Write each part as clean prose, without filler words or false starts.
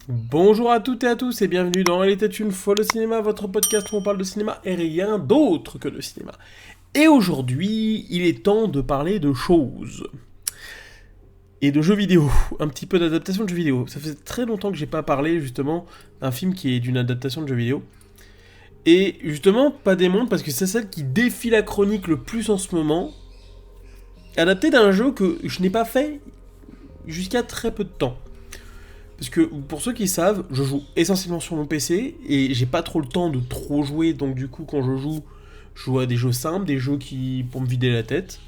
Bonjour à toutes et à tous et bienvenue dans Il était une fois le cinéma, votre podcast où on parle de cinéma et rien d'autre que de cinéma. Et aujourd'hui, il est temps de parler de choses. Et de jeux vidéo, un petit peu d'adaptation de jeux vidéo. Ça fait très longtemps que j'ai pas parlé justement d'un film qui est d'une adaptation de jeux vidéo. Et justement, pas des mondes parce que c'est celle qui défie la chronique le plus en ce moment. Adapté d'un jeu que je n'ai pas fait jusqu'à très peu de temps. Parce que pour ceux qui savent, je joue essentiellement sur mon PC et j'ai pas trop le temps de trop jouer, donc du coup quand je joue à des jeux simples, des jeux qui pour me vider la tête.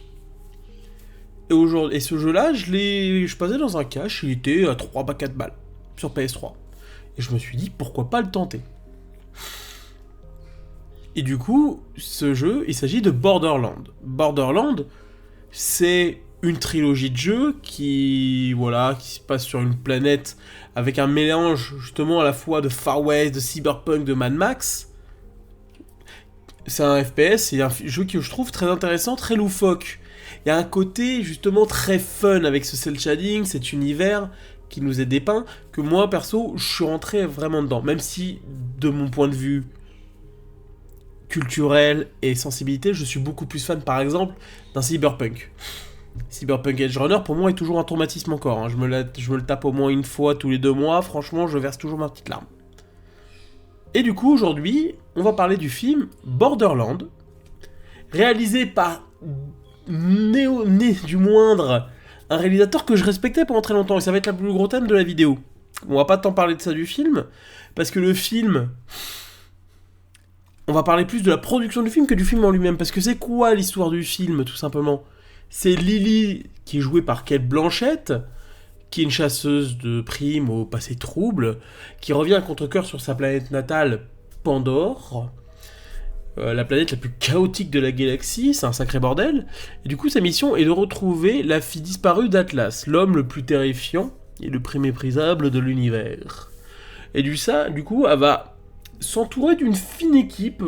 Et ce jeu-là, je passais dans un cache, il était à 3 à 4 balles sur PS3. Et je me suis dit pourquoi pas le tenter. Et du coup, ce jeu, il s'agit de Borderlands. Borderlands, c'est une trilogie de jeux qui se passe sur une planète avec un mélange justement à la fois de Far West, de Cyberpunk, de Mad Max. C'est un FPS, c'est un jeu que je trouve très intéressant, très loufoque. Il y a un côté justement très fun avec ce cel shading, cet univers qui nous est dépeint, que moi perso, je suis rentré vraiment dedans. Même si, de mon point de vue culturel et sensibilité, je suis beaucoup plus fan par exemple d'un Cyberpunk. Cyberpunk Edge Runner, pour moi, est toujours un traumatisme encore. Hein. Je me le tape au moins une fois tous les 2 mois. Franchement, je verse toujours ma petite larme. Et du coup, aujourd'hui, on va parler du film Borderland, réalisé par né du moindre, un réalisateur que je respectais pendant très longtemps. Et ça va être le plus gros thème de la vidéo. On va pas tant parler de ça du film, parce que le film... On va parler plus de la production du film que du film en lui-même. Parce que c'est quoi l'histoire du film, tout simplement ? C'est Lily, qui est jouée par Cate Blanchett, qui est une chasseuse de primes au passé trouble, qui revient à contre-cœur sur sa planète natale, Pandore, la planète la plus chaotique de la galaxie, c'est un sacré bordel. Et du coup, sa mission est de retrouver la fille disparue d'Atlas, l'homme le plus terrifiant et le plus méprisable de l'univers. Et du coup, elle va s'entourer d'une fine équipe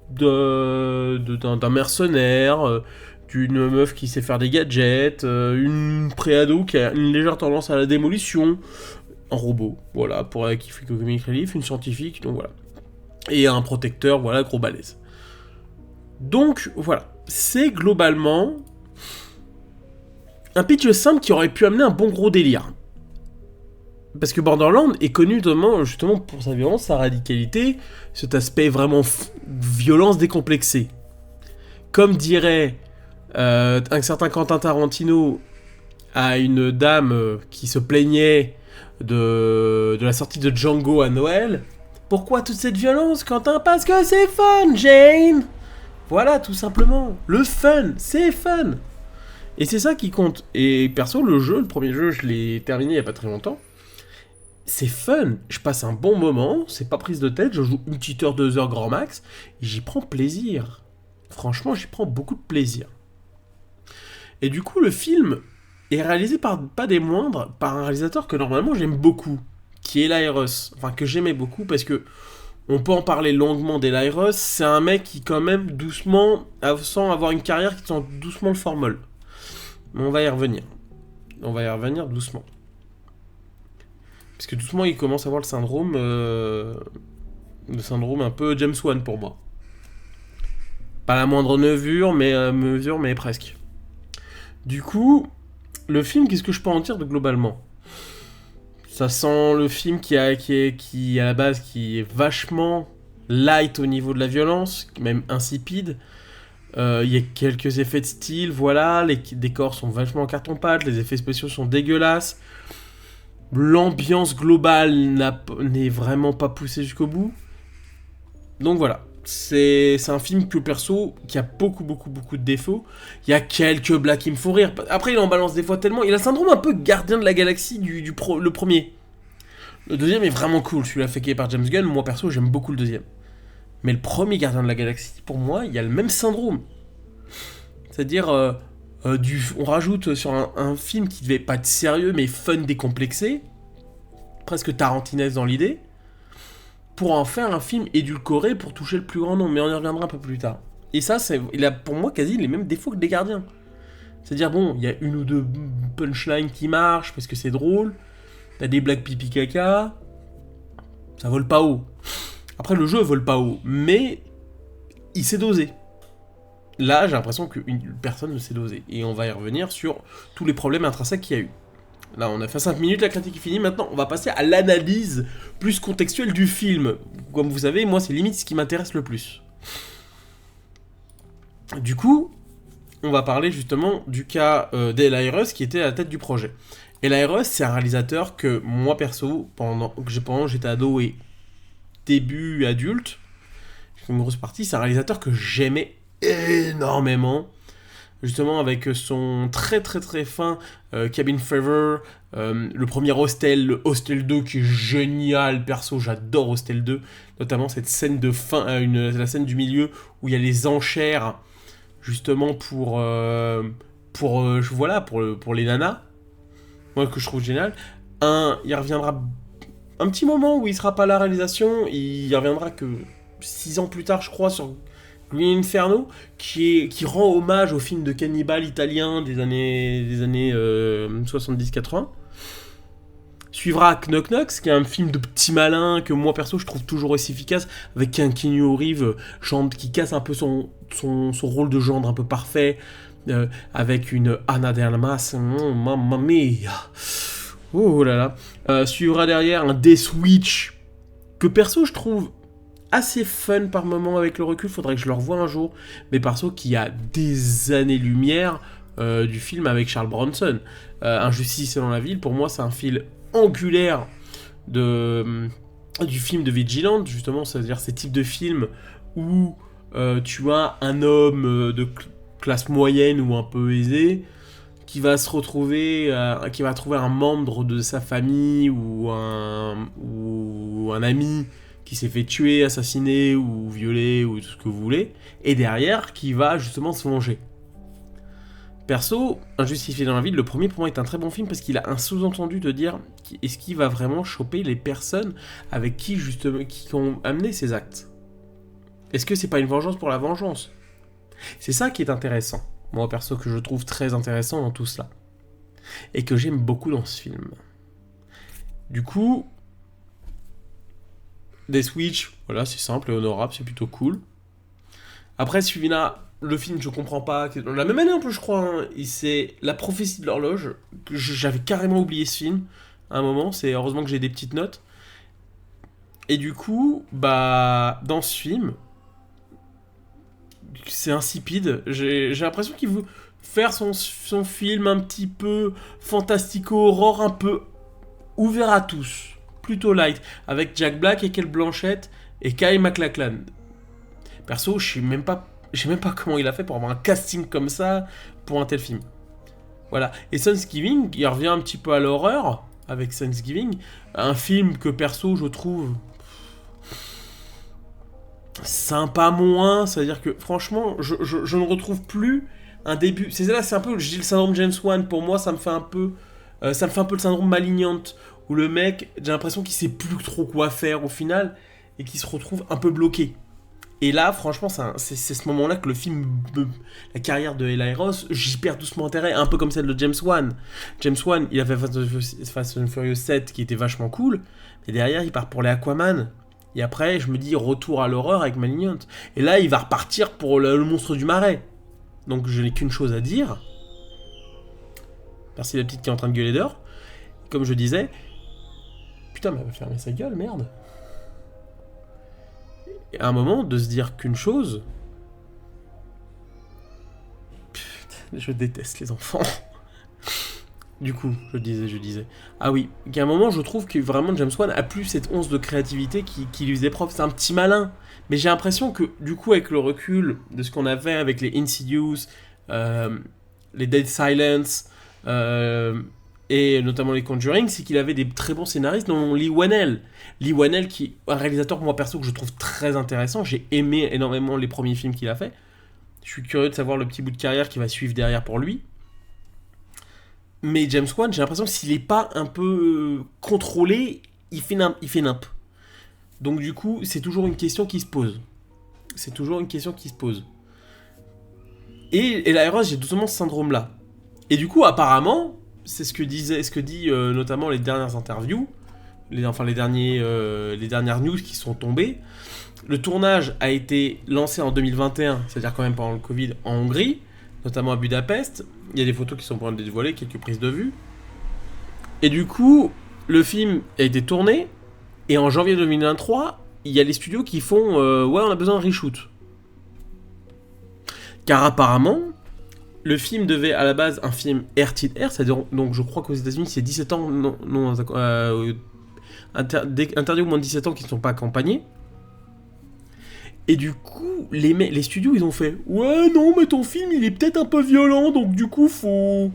d'un mercenaire, d'une meuf qui sait faire des gadgets, une préado qui a une légère tendance à la démolition, un robot, voilà, pour qui fait comic relief, une scientifique, donc voilà. Et un protecteur, voilà, gros balèze. Donc, voilà. C'est globalement un pitch simple qui aurait pu amener un bon gros délire. Parce que Borderlands est connu notamment justement pour sa violence, sa radicalité, cet aspect vraiment violence décomplexée. Comme dirait un certain Quentin Tarantino à une dame qui se plaignait de la sortie de Django à Noël. Pourquoi toute cette violence, Quentin ? Parce que c'est fun, Jane. Voilà, tout simplement. Le fun, c'est fun. Et c'est ça qui compte. Et perso, le premier jeu, je l'ai terminé il y a pas très longtemps. C'est fun, je passe un bon moment, c'est pas prise de tête, je joue une petite heure, 2 heures grand max, et j'y prends plaisir. Franchement, j'y prends beaucoup de plaisir. Et du coup, le film est réalisé par, pas des moindres, par un réalisateur que normalement j'aime beaucoup, qui est Eli Roth. Enfin, que j'aimais beaucoup parce que on peut en parler longuement d'Eli Roth, c'est un mec qui quand même doucement, sans avoir une carrière qui sent doucement le formol. Mais on va y revenir. On va y revenir doucement. Parce que doucement, il commence à avoir le syndrome un peu James Wan pour moi. Pas la moindre mesure, mais presque. Du coup, le film, qu'est-ce que je peux en dire de globalement ? Ça sent le film qui à la base, qui est vachement light au niveau de la violence, même insipide. Il y a quelques effets de style, voilà, les décors sont vachement en carton-pâte, les effets spéciaux sont dégueulasses. L'ambiance globale n'est vraiment pas poussée jusqu'au bout. Donc voilà. C'est un film que perso, qui a beaucoup de défauts. Il y a quelques blagues qui me font rire. Après, il en balance des fois tellement. Il a le syndrome un peu gardien de la galaxie le premier. Le deuxième est vraiment cool. Celui-là fait par James Gunn. Moi perso, j'aime beaucoup le deuxième. Mais le premier gardien de la galaxie, pour moi, il y a le même syndrome. C'est-à-dire, on rajoute sur un film qui devait pas être sérieux, mais fun décomplexé, presque tarantinesque dans l'idée, pour en faire un film édulcoré pour toucher le plus grand nombre, mais on y reviendra un peu plus tard. Et ça, il a pour moi quasi les mêmes défauts que les gardiens. C'est-à-dire, bon, il y a une ou deux punchlines qui marchent parce que c'est drôle, t'as des blagues pipi caca, Ça vole pas haut. Après, le jeu vole pas haut, mais il s'est dosé. Là, j'ai l'impression qu'une personne ne s'est dosé. Et on va y revenir sur tous les problèmes intrinsèques qu'il y a eu. Là, on a fait 5 minutes, la critique est finie. Maintenant, on va passer à l'analyse plus contextuelle du film. Comme vous savez, moi, c'est limite ce qui m'intéresse le plus. Du coup, on va parler justement du cas d'Eli Roth qui était à la tête du projet. Eli Roth, c'est un réalisateur que moi, perso, pendant j'étais ado et début adulte, une grosse partie, c'est un réalisateur que j'aimais énormément. Justement, avec son très très très fin Cabin Fever, le premier Hostel, le Hostel 2 qui est génial, perso, j'adore Hostel 2, notamment cette scène de fin, la scène du milieu où il y a les enchères, justement pour les nanas, moi que je trouve génial. Il reviendra un petit moment où il sera pas à la réalisation, il reviendra que 6 ans plus tard, je crois, sur Green Inferno, qui rend hommage au film de cannibale italien des années 70-80. Suivra Knock Knock, qui est un film de petits malins que moi perso je trouve toujours aussi efficace, avec un Keanu Reeves qui casse un peu son rôle de gendre un peu parfait, avec une Ana de Armas, mamma mia, oh là là. Suivra derrière un Death Wish, que perso je trouve assez fun par moment avec le recul, faudrait que je le revoie un jour, mais perso qui a des années-lumière du film avec Charles Bronson. Injustice selon la ville, pour moi c'est un fil angulaire du film de Vigilante, justement, c'est-à-dire ces types de films où tu as un homme de classe moyenne ou un peu aisé qui va se retrouver, qui va trouver un membre de sa famille ou un ami qui s'est fait tuer, assassiner ou violer ou tout ce que vous voulez, et derrière qui va justement se venger. Perso, Injustifié dans la ville, le premier pour moi est un très bon film parce qu'il a un sous-entendu de dire est-ce qu'il va vraiment choper les personnes avec qui justement qui ont amené ces actes. Est-ce que c'est pas une vengeance pour la vengeance? C'est ça qui est intéressant, moi perso que je trouve très intéressant dans tout cela et que j'aime beaucoup dans ce film. Du coup, Death Wish, voilà, c'est simple et honorable, c'est plutôt cool. Après, suivi là, le film, je comprends pas. La même année un peu, je crois, hein, c'est La prophétie de l'horloge. J'avais carrément oublié ce film à un moment. C'est heureusement que j'ai des petites notes. Et du coup, bah, dans ce film, c'est insipide. J'ai l'impression qu'il veut faire son film un petit peu fantastico-horror, un peu ouvert à tous. Plutôt light, avec Jack Black et Kate Blanchett et Kyle MacLachlan. Perso, je sais même pas comment il a fait pour avoir un casting comme ça pour un tel film. Voilà. Et Thanksgiving, il revient un petit peu à l'horreur avec Thanksgiving, un film que perso je trouve sympa moins, c'est-à-dire que franchement, je ne retrouve plus un début. C'est un peu, je dis le syndrome James Wan. Pour moi, ça me fait un peu le syndrome Malignante, où le mec, j'ai l'impression qu'il sait plus trop quoi faire au final et qu'il se retrouve un peu bloqué. Et là, franchement, c'est ce moment-là que le film, la carrière de Eli Roth, j'y perds doucement intérêt, un peu comme celle de James Wan. James Wan, il a fait Fast and Furious 7 qui était vachement cool, mais derrière, il part pour les Aquaman. Et après, je me dis, retour à l'horreur avec Malignante. Et là, il va repartir pour le monstre du marais. Donc, je n'ai qu'une chose à dire. Merci la petite qui est en train de gueuler dehors. Comme je disais, putain, mais elle va fermer sa gueule, merde. Et à un moment, de se dire qu'une chose... Putain, je déteste les enfants. Du coup, je disais. Ah oui, qu'à un moment, je trouve que vraiment James Wan a plus cette once de créativité qui lui faisait propre. C'est un petit malin. Mais j'ai l'impression que, du coup, avec le recul de ce qu'on avait avec les Insidious, les Dead Silence, et notamment les Conjuring, c'est qu'il avait des très bons scénaristes, dont Lee Whannell. Lee Whannell, qui est un réalisateur, moi perso, que je trouve très intéressant. J'ai aimé énormément les premiers films qu'il a fait. Je suis curieux de savoir le petit bout de carrière qui va suivre derrière pour lui. Mais James Wan, j'ai l'impression que s'il n'est pas un peu contrôlé, il fait nimp. Donc du coup, c'est toujours une question qui se pose. Et Eli Roth, j'ai doucement ce syndrome-là. Et du coup, apparemment, c'est ce que dit notamment les dernières interviews, les dernières news qui sont tombées. Le tournage a été lancé en 2021, c'est-à-dire quand même pendant le Covid, en Hongrie, notamment à Budapest. Il y a des photos qui sont pour être dévoilées, quelques prises de vue. Et du coup, le film a été tourné, et en janvier 2023, il y a les studios qui font ouais, on a besoin de reshoot. Car apparemment, le film devait à la base un film rated R, c'est-à-dire, donc je crois qu'aux États-Unis c'est 17 ans, interdit aux moins de 17 ans qui ne sont pas accompagnés. Et du coup, les studios ils ont fait ouais, non, mais ton film il est peut-être un peu violent, donc du coup faut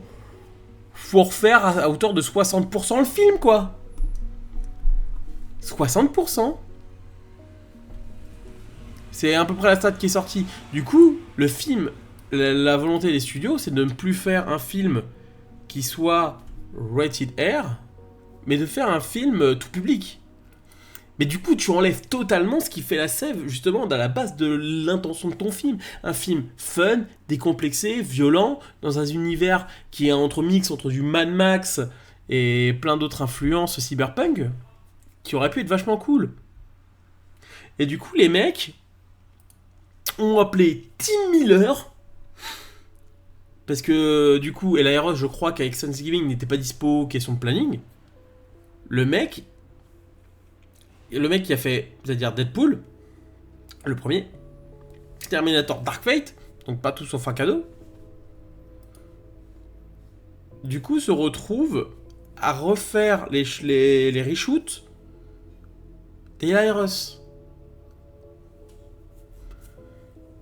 refaire à hauteur de 60% le film, quoi. 60%. C'est à peu près la stat qui est sortie. Du coup, le film, la volonté des studios, c'est de ne plus faire un film qui soit rated R, mais de faire un film tout public. Mais du coup, tu enlèves totalement ce qui fait la sève, justement, dans la base de l'intention de ton film. Un film fun, décomplexé, violent, dans un univers qui est entre mix entre du Mad Max et plein d'autres influences cyberpunk, qui aurait pu être vachement cool. Et du coup, les mecs ont appelé Tim Miller, parce que du coup, Eli Roth, je crois qu'avec Thanksgiving n'était pas dispo, question de planning. Le mec qui a fait, c'est-à-dire Deadpool, le premier, Terminator Dark Fate, donc pas tout sauf un cadeau, du coup se retrouve à refaire les reshoots d'Eli Roth.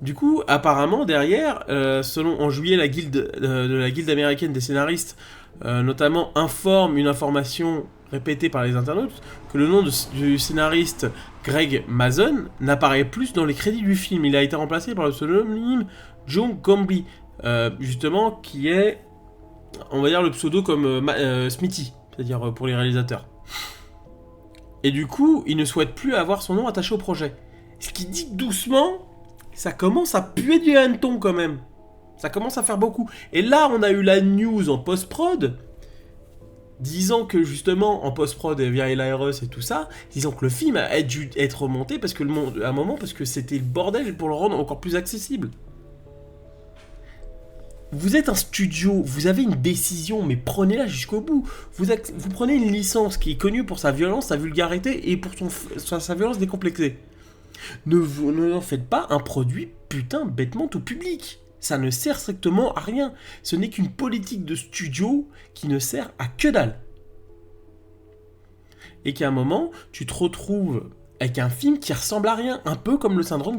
Du coup, apparemment, derrière, selon en juillet, la guilde de la guilde américaine des scénaristes, notamment informe une information répétée par les internautes, que le nom du scénariste Greg Mazon n'apparaît plus dans les crédits du film. Il a été remplacé par le pseudonyme John Gomby, justement, qui est, on va dire, le pseudo comme Smithy, c'est-à-dire pour les réalisateurs. Et du coup, il ne souhaite plus avoir son nom attaché au projet. Ce qui dit doucement, ça commence à puer du hanneton quand même. Ça commence à faire beaucoup. Et là, on a eu la news en post-prod, disant que justement, en post-prod via Eli Roth et tout ça, disant que le film a dû être remonté parce que à un moment, parce que c'était le bordel pour le rendre encore plus accessible. Vous êtes un studio, vous avez une décision, mais prenez-la jusqu'au bout. Vous prenez une licence qui est connue pour sa violence, sa vulgarité et pour sa violence décomplexée. Ne en faites pas un produit putain bêtement tout public. Ça ne sert strictement à rien. Ce n'est qu'une politique de studio qui ne sert à que dalle. Et qu'à un moment, tu te retrouves avec un film qui ressemble à rien. Un peu comme le syndrome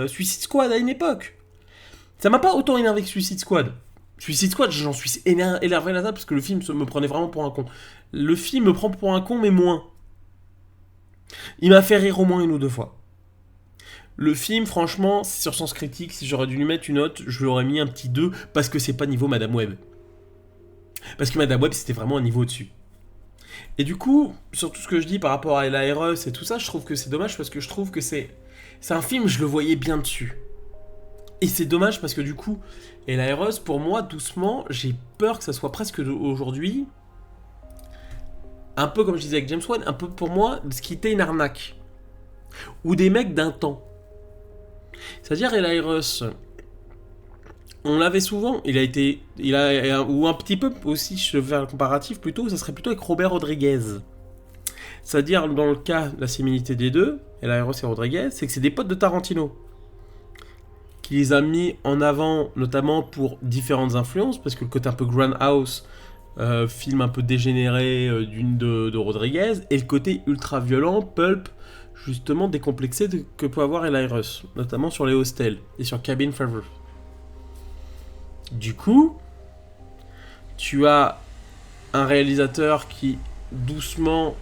Suicide Squad à une époque. Ça m'a pas autant énervé que Suicide Squad. Suicide Squad, j'en suis énervé là-dedans parce que le film me prenait vraiment pour un con. Le film me prend pour un con, mais moins. Il m'a fait rire au moins une ou deux fois. Le film, franchement, sur Sens Critique, si j'aurais dû lui mettre une note, je lui aurais mis un petit 2 parce que c'est pas niveau Madame Web. Parce que Madame Web, c'était vraiment un niveau au-dessus. Et du coup, sur tout ce que je dis par rapport à Eli Roth et tout ça, je trouve que c'est dommage parce que je trouve que c'est un film, je le voyais bien dessus. Et c'est dommage parce que du coup, Eli Roth, pour moi, doucement, j'ai peur que ça soit presque aujourd'hui, un peu comme je disais avec James Wan, un peu pour moi, ce qui était une arnaque. Ou des mecs d'un temps. C'est-à-dire Eli Roth, on l'avait souvent, ou un petit peu aussi, je vais faire le comparatif plutôt, ça serait plutôt avec Robert Rodriguez. C'est-à-dire, dans le cas de la similitude des deux, Eli Roth et Rodriguez, c'est que c'est des potes de Tarantino. Qui les a mis en avant, notamment pour différentes influences, parce que le côté un peu Grindhouse, film un peu dégénéré de Rodriguez, et le côté ultra violent, pulp, justement décomplexé que peut avoir Eli Roth, notamment sur les hostels et sur Cabin Fever. Du coup, tu as un réalisateur qui doucement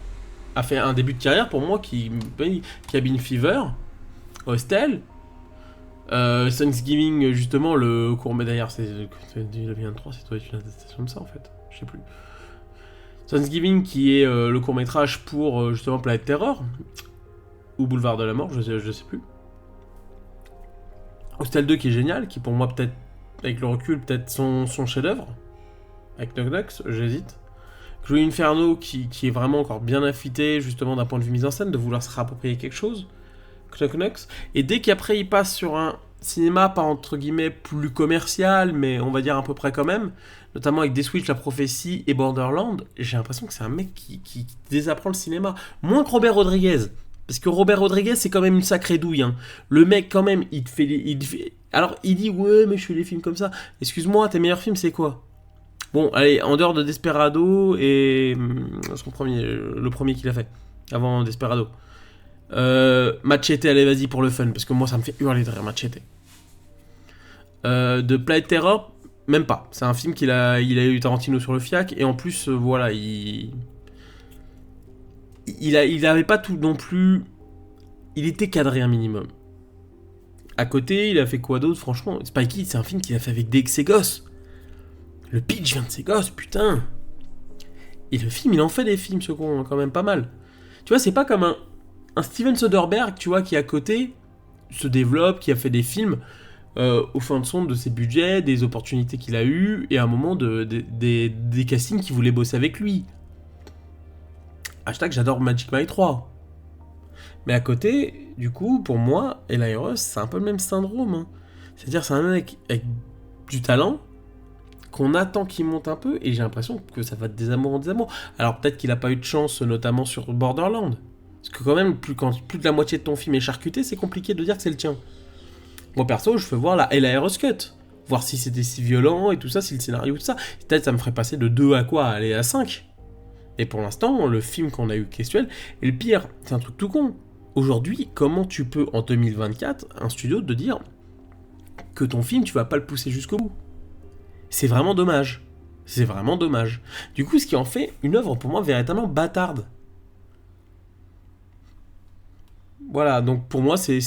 a fait un début de carrière pour moi, Cabin Fever, Hostel, Thanksgiving, justement, le court d'ailleurs, c'est 2023, c'est toi une adaptation de ça en fait, je sais plus. Thanksgiving qui est le court métrage pour justement Planète Terror ou Boulevard de la Mort, je sais plus. Hostel 2 qui est génial, qui pour moi peut-être avec le recul peut-être son chef-d'œuvre avec Knock Knocks, j'hésite. Green Inferno qui est vraiment encore bien affûté, justement d'un point de vue mise en scène, de vouloir se réapproprier quelque chose. Knox. Et dès qu'après il passe sur un cinéma pas entre guillemets plus commercial, mais on va dire à peu près quand même, notamment avec Des Switch, La Prophétie et Borderland, j'ai l'impression que c'est un mec qui désapprend le cinéma. Moins que Robert Rodriguez. Parce que Robert Rodriguez, c'est quand même une sacrée douille. Hein. Le mec, quand même, il te fait... Alors, il dit, ouais, mais je fais des films comme ça. Excuse-moi, tes meilleurs films, c'est quoi? Bon, allez, en dehors de Desperado et... le premier qu'il a fait, avant Desperado. Machete, allez, vas-y, pour le fun, parce que moi, ça me fait hurler de rire, Machete. De Planet Terror, même pas. C'est un film il a eu Tarantino sur le fiac, et en plus, voilà, il avait pas tout non plus. Il était cadré un minimum. À côté, il a fait quoi d'autre, franchement? Spikey, c'est un film qu'il a fait avec ses gosses. Le pitch vient de ses gosses, putain. Et le film, il en fait des films, ce con, quand même pas mal. Tu vois, c'est pas comme un Steven Soderbergh, tu vois, qui à côté se développe, qui a fait des films au fin de son de ses budgets, des opportunités qu'il a eues, et à un moment des castings qui voulaient bosser avec lui. Hashtag j'adore Magic Mike 3. Mais à côté, du coup, pour moi, Eli Roth, c'est un peu le même syndrome. Hein. C'est-à-dire, c'est un mec avec du talent qu'on attend qu'il monte un peu, et j'ai l'impression que ça va de désamour en désamour. Alors peut-être qu'il n'a pas eu de chance, notamment sur Borderland. Parce que quand même, plus de la moitié de ton film est charcuté, c'est compliqué de dire que c'est le tien. Moi perso, je veux voir la Eli Roth cut. Voir si c'était si violent et tout ça, si le scénario, tout ça. Peut-être ça me ferait passer de 2 à quoi? Aller à 5. Et pour l'instant, le film qu'on a eu questuel, et le pire, c'est un truc tout con. Aujourd'hui, comment tu peux, en 2024, un studio te dire que ton film, tu vas pas le pousser jusqu'au bout? C'est vraiment dommage. C'est vraiment dommage. Du coup, ce qui en fait une œuvre pour moi véritablement bâtarde. Voilà, donc pour moi, c'est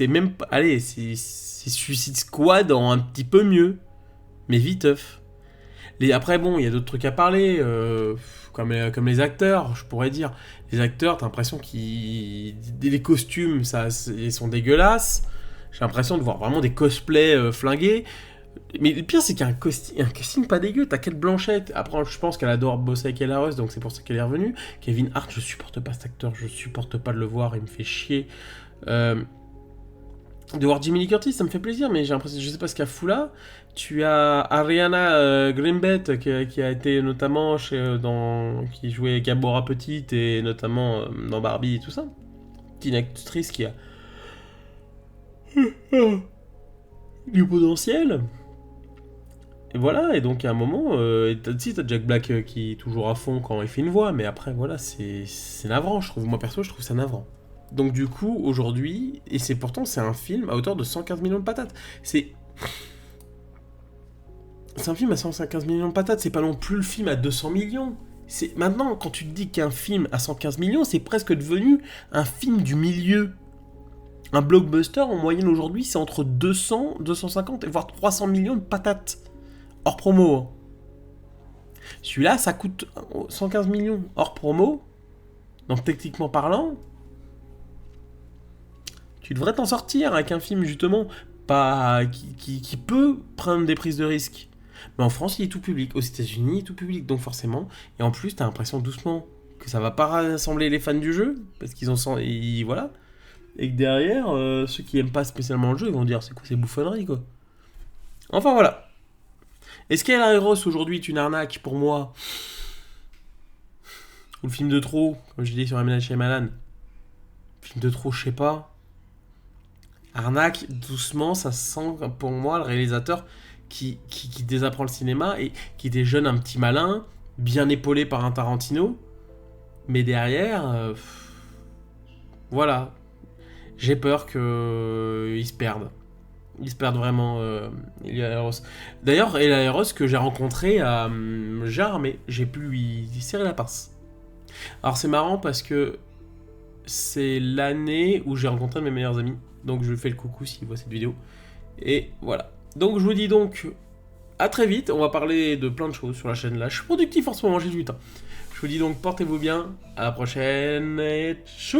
même pas... Allez, c'est Suicide Squad en un petit peu mieux. Mais viteuf. Après, bon, il y a d'autres trucs à parler, comme les acteurs, je pourrais dire. Les acteurs, t'as l'impression qu'ils... Les costumes, ils sont dégueulasses. J'ai l'impression de voir vraiment des cosplays flingués. Mais le pire, c'est qu'il y a un casting pas dégueu. T'as Kate Blanchett. Après, je pense qu'elle adore bosser avec Ella Ross, donc c'est pour ça qu'elle est revenue. Kevin Hart, je supporte pas cet acteur. Je supporte pas de le voir, il me fait chier. De voir Jimmy Lee Curtis, ça me fait plaisir, mais j'ai l'impression, je sais pas ce qu'elle fout là. Tu as Ariana Greenblatt qui a été notamment qui jouait Gabora Petite et notamment dans Barbie et tout ça. Qui est une actrice qui a du potentiel. Et voilà, et donc à un moment, t'as Jack Black qui est toujours à fond quand il fait une voix, mais après voilà, c'est navrant, je trouve. Moi perso, je trouve ça navrant. Donc du coup, aujourd'hui, et c'est un film à hauteur de 115 millions de patates. C'est un film à 115 millions de patates, c'est pas non plus le film à 200 millions. Maintenant, quand tu te dis qu'un film à 115 millions, c'est presque devenu un film du milieu. Un blockbuster, en moyenne aujourd'hui, c'est entre 200, 250 et voire 300 millions de patates. Hors promo. Hein. Celui-là, ça coûte 115 millions hors promo. Donc techniquement parlant, tu devrais t'en sortir avec un film justement qui peut prendre des prises de risque. Mais en France, il est tout public. Aux États-Unis, il est tout public. Donc forcément, et en plus, t'as l'impression doucement que ça va pas rassembler les fans du jeu parce qu'ils ont voilà. Et que derrière, ceux qui aiment pas spécialement le jeu, ils vont dire c'est quoi ces bouffonneries quoi. Enfin voilà. Est-ce qu'Eli Roth aujourd'hui est une arnaque pour moi? Ou le film de trop, comme je disais sur M. Night Shyamalan. Film de trop, je sais pas. Arnaque, doucement, ça sent pour moi le réalisateur qui désapprend le cinéma et qui déjeune un petit malin, bien épaulé par un Tarantino. Mais derrière, voilà. J'ai peur qu'ils se perdent. Ils se perdent vraiment, Eli Roth. D'ailleurs, Eli Roth que j'ai rencontré à Jarmé, j'ai pu lui serrer la pince. Alors c'est marrant parce que c'est l'année où j'ai rencontré mes meilleurs amis. Donc je lui fais le coucou s'il voit cette vidéo. Et voilà. Donc je vous dis donc à très vite. On va parler de plein de choses sur la chaîne là. Je suis productif en ce moment, j'ai du temps. Je vous dis donc portez-vous bien. À la prochaine et tchou.